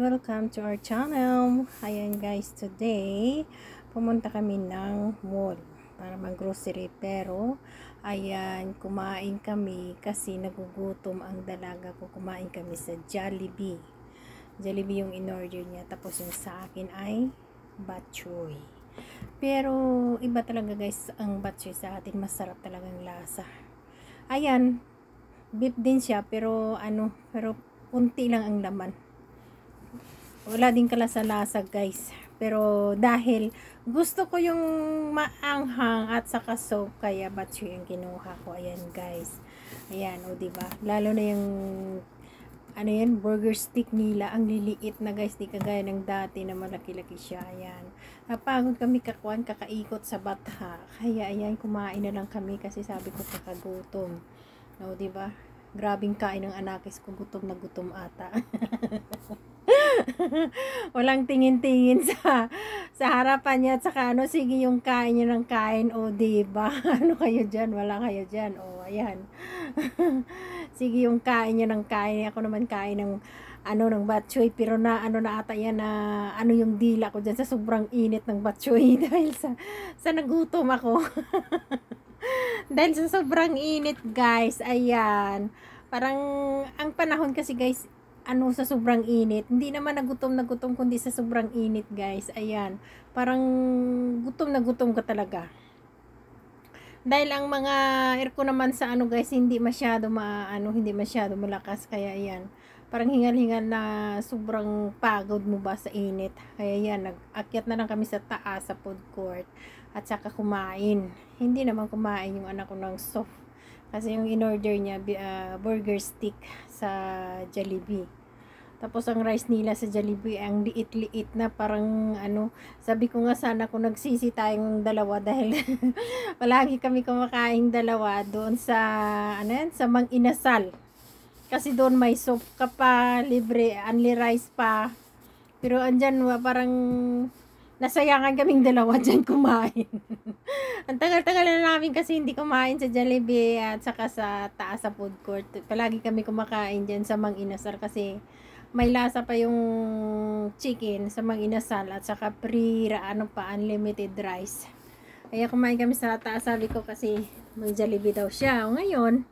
welcome to our channel. Ayan guys, today pumunta kami ng mall para mag-grocery, pero ayan, kumain kami kasi nagugutom ang dalaga ko. Kumain kami sa Jollibee. Jollibee yung in-order niya, tapos yung sa akin ay bok choy. Pero iba talaga guys ang bok choy sa atin, masarap talagang lasa. Ayan, beef din siya, pero pero kunti lang ang laman. Wala din kalasa-lasa guys, pero dahil gusto ko yung maanghang at saka soap, kaya bok choy yung kinuha ko. Ayan guys, ayan, o diba, lalo na yung burger stick nila, ang liliit na guys, di kagaya ng dati na malaki-laki siya. Ayan, napagod kami kakaikot sa Batha, kaya ayan, kumain na lang kami kasi sabi ko kakagutom. O diba, grabing kain ng anakis ko, gutom na gutom ata. Walang tingin-tingin sa harapan niya, at saka sige yung kain niya ng kain, o diba? Kayo dyan, wala kayo dyan, o ayan. Sige yung kain niya ng kain, ako naman kain ng ng bok choy, pero na ata yan na yung dila ko dyan sa sobrang init ng bok choy dahil sa nagutom ako. Dahil sa sobrang init guys, ayan, parang ang panahon kasi guys, sa sobrang init, hindi naman nagutom kundi sa sobrang init guys. Ayan, parang gutom na gutom ka talaga. Dahil ang mga aircon naman sa guys, hindi masyado hindi masyado malakas, kaya ayan, parang hingal-hingal na sobrang pagod mo ba sa init. Kaya ayan, nag-akyat na lang kami sa taas sa food court at saka kumain. Hindi naman kumain yung anak ko ng soft, kasi yung in-order niya burger stick sa Jollibee. Tapos ang rice nila sa Jollibee ang liit-liit na, parang sabi ko nga sana kung nagsisi tayong dalawa, dahil palagi kami kumakain dalawa doon sa sa Mang Inasal. Kasi doon may soup ka pa, libre, only rice pa. Pero andyan parang nasayangan kaming dalawa dyan kumain. Ang tagal-tagal na namin kasi hindi kumain sa Jollibee at saka sa taas sa food court. Palagi kami kumakain dyan sa Mang Inasal kasi may lasa pa yung chicken sa Mang Inasal, at saka unlimited rice. Kaya kumain kami sa taas, sabi ko kasi may Jollibee daw siya. O ngayon,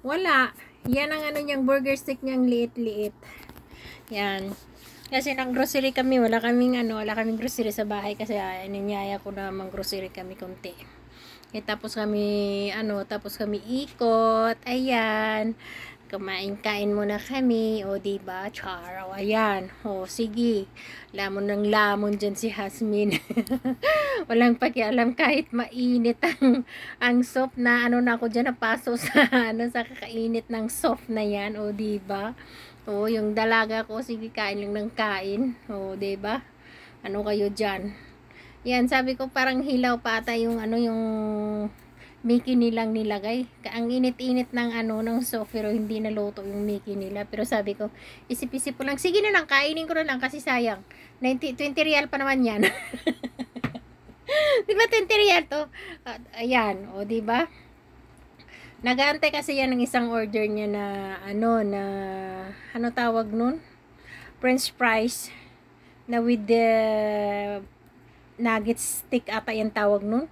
wala. Yan ang niyang burger stick niyang liit-liit. Yan. Kasi nang grocery kami, wala kaming grocery sa bahay kasi ninyaya ko na mang-grocery kami konti. Tapos kami ikot, ayan. Kain muna kami, o diba, charaw, ayan. O sige, lamon ng lamon dyan si Hasmin. Walang pakialam kahit mainit ang soft na na ako dyan napaso sa sa kakainit ng soft na yan, o diba. O yung dalaga ko, sige kain lang ng kain, o diba, kayo dyan. Yan, sabi ko parang hilaw pa ata yung yung Mickey nilang nilagay. Ang init-init ng ng soft, pero hindi naluto yung Mickey nila. Pero sabi ko, isip-isip ko lang, sige na lang, kainin ko na lang kasi sayang. 20 real pa naman yan. Diba 20 real to? Ayan, o diba? Nag-aantay kasi yan ng isang order niya na tawag nun? French fries na with the nugget stick ata yung tawag nun.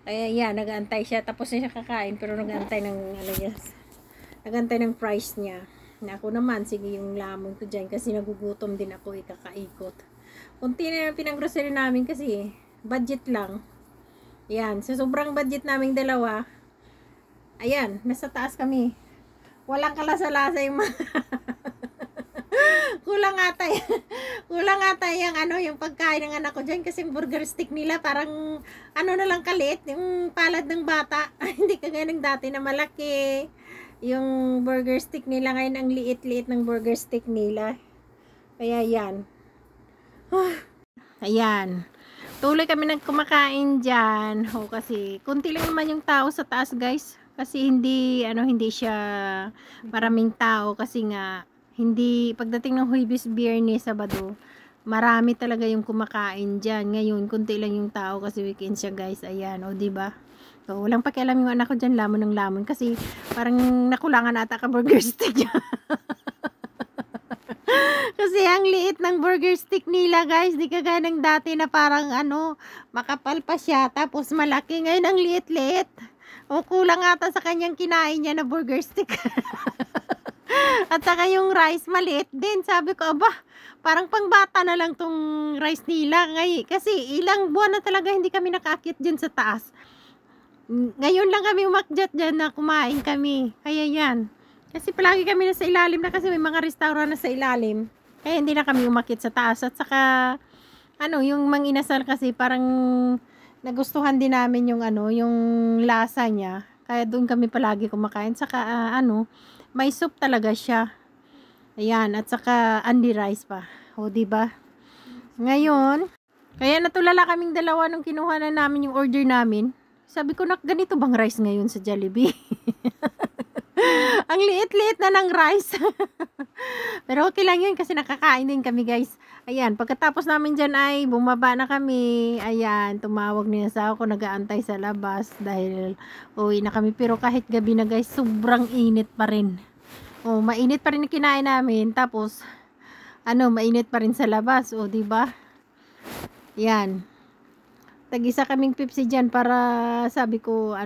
Kaya yan, nag-aantay siya, tapos siya kakain, pero nag-aantay ng nag-aantay ng price niya. Na ako naman, sige yung lamon ko dyan kasi nagugutom din ako, ikakaikot. Kunti na yung pinang-grocery namin kasi budget lang. Yan, sa sobrang budget naming dalawa, ayan, nasa taas kami. Walang kalasa-lasa yung kulang ata yung pagkain ng anak ko dyan, kasi yung burger stick nila parang na lang kaliit, yung palad ng bata. Hindi kagaya ng dati na malaki yung burger stick nila, ngayon ang liit-liit ng burger stick nila. Kaya yan. Ayan, tuloy kami kumakain dyan. Kasi kunti lang naman yung tao sa taas guys, kasi hindi siya maraming tao, kasi nga hindi, pagdating ng Huwebes, Biyernes, Sabado, marami talaga yung kumakain dyan. Ngayon, kunti lang yung tao kasi weekend siya guys. Ayan, o diba? So, walang pakialam yung anak ko dyan, lamon ng lamon. Kasi parang nakulangan ata ka burger stick. Kasi ang liit ng burger stick nila, guys. Di kagaya ng dati na parang makapal pa siya. Tapos malaki. Ngayon ang liit-liit. O kulang ata sa kanyang kinain niya na burger stick. At saka yung rice maliit din. Sabi ko, aba, parang pangbata na lang tong rice nila. Kasi ilang buwan na talaga hindi kami nakakit dyan sa taas. Ngayon lang kami umakyat dyan na kumain kami. Kaya yan. Kasi palagi kami nasa ilalim na kasi may mga restaurant na sa ilalim. Kaya hindi na kami umakyat sa taas. At saka, yung manginasal kasi parang nagustuhan din namin yung yung lasa niya. Kaya doon kami palagi kumakain. Saka, may soup talaga siya. Ayan. At saka, Andy rice pa. O, diba? Ngayon, kaya natulala kaming dalawa nung kinuha na namin yung order namin. Sabi ko, ganito bang rice ngayon sa Jollibee? Ang liit-liit na ng rice. Pero okay lang yun kasi nakakain din kami, guys. Ayan, pagkatapos namin dyan ay bumaba na kami. Ayan, tumawag niya sa ako, nag-aantay sa labas dahil uwi na kami. Pero kahit gabi na, guys, sobrang init pa rin. Oh, mainit pa rin kinain namin. Tapos, mainit pa rin sa labas. O, diba? Yan. Tag-isa kaming Pepsi dyan para sabi ko,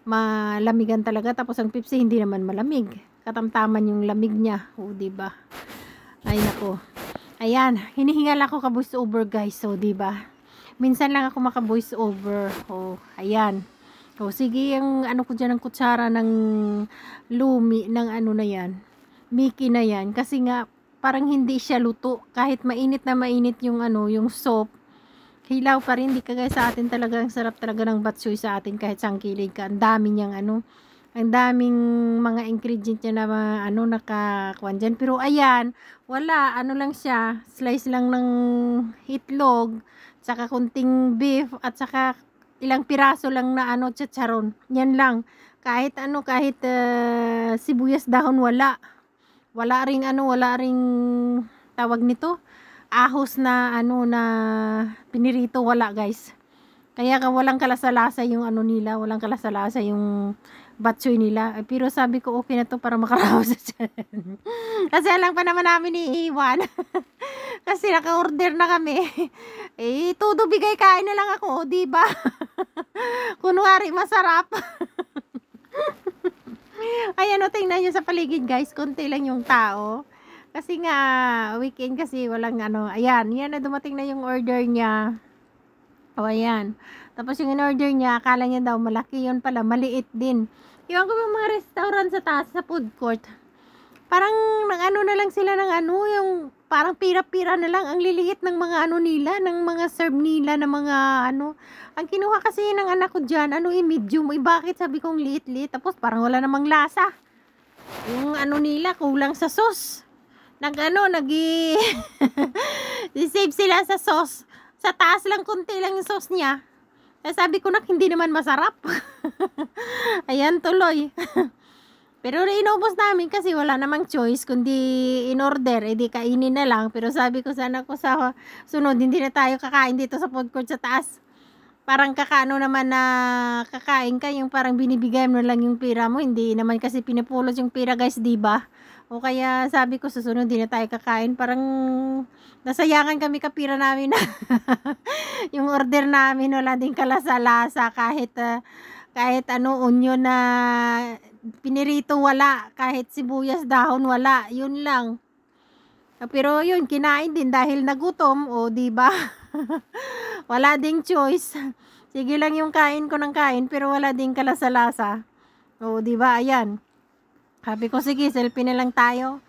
malamigan talaga. Tapos ang Pepsi hindi naman malamig. Katamtaman yung lamig niya. O, diba? Ay, nako. Ayan. Hinihingal ako ka voice over, guys. O, diba? Minsan lang ako maka voice over. O, ayan. O, sige, yung ko dyan ng kutsara ng lumi, ng na yan. Mickey na yan. Kasi nga, parang hindi siya luto. Kahit mainit na mainit yung yung soup. Hilaw pa rin, di kagaya sa atin talaga, ang sarap talaga ng batsoy sa atin kahit sang kilig ka. Ang dami niyang ang daming mga ingredient niya na nakakuan dyan. Pero ayan, wala, lang siya, slice lang ng itlog, saka kunting beef, at saka ilang piraso lang na chicharon. Yan lang. Kahit kahit sibuyas dahon wala. Wala ring tawag nito. Ahos na na pinirito, wala, guys. Kaya walang kalasalasa yung nila, walang kalasalasa yung batsoy nila. Pero sabi ko okay na to para makaraos sa tiyan. Kasi alam pa naman namin iiwan. Kasi naka-order na kami. Todo bigay kain na lang ako, di ba? Kunwari masarap. Ayan, tingnan nyo sa paligid, guys, konti lang yung tao. Kasi nga, weekend kasi walang ayan, yan na dumating na yung order niya. O, ayan. Tapos yung in-order niya, akala niya daw malaki, yun pala, maliit din. Iwan ko yung mga restaurant sa taas, sa food court. Parang, na lang sila ng yung parang pira-pira na lang, ang liliit ng mga nila, ng mga serve nila, ng mga Ang kinuha kasi ng anak ko dyan, medium, bakit sabi kong liit-liit, tapos parang wala namang lasa. Yung nila, kulang sa sauce. Save sila sa sauce. Sa taas lang, kunti lang yung sauce niya. Kaya sabi ko hindi naman masarap. Ayan, tuloy. Pero inubos namin kasi wala namang choice kundi in order, di kainin na lang. Pero sabi ko sana ko sa sunod, hindi na tayo kakain dito sa food court sa taas. Parang naman na kakain ka, yung parang binibigay mo lang yung pira mo. Hindi naman kasi pinupulot yung pira, guys, diba? O kaya sabi ko susunod din na tayo kakain. Parang nasayangan kami kapira namin na yung order namin wala din kalasa-lasa kahit onion na pinirito wala, kahit sibuyas dahon wala, yun lang. Pero yun, kinain din dahil nagutom, o diba? Wala ding choice. Sige lang yung kain ko ng kain, pero wala ding kalasa-lasa. O diba, ayan. Sabi ko, sige, selfie na lang tayo.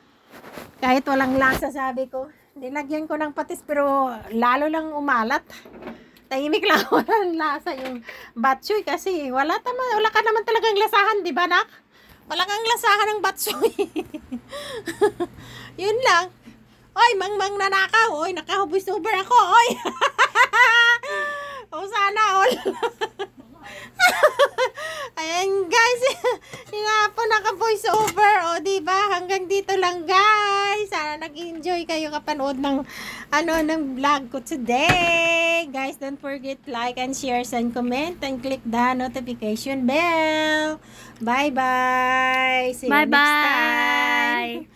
Kahit walang lasa, sabi ko. Dinagyan ko ng patis, pero lalo lang umalat. Tahimik lang, walang lasa yung batsoy kasi wala ka naman talagang lasahan, di ba, nak? Wala kang lasahan ng batsoy. Yun lang. Oy, mangmang nanakaw. Oy, naka-voice over ako. Oy. O sana all. Ayan, guys. Yung nga po naka-voice over. O, diba? Hanggang dito lang, guys. Sana nag-enjoy kayo kapanood ng ng vlog ko today. Guys, don't forget like and share and comment and click the notification bell. Bye-bye. See you next time.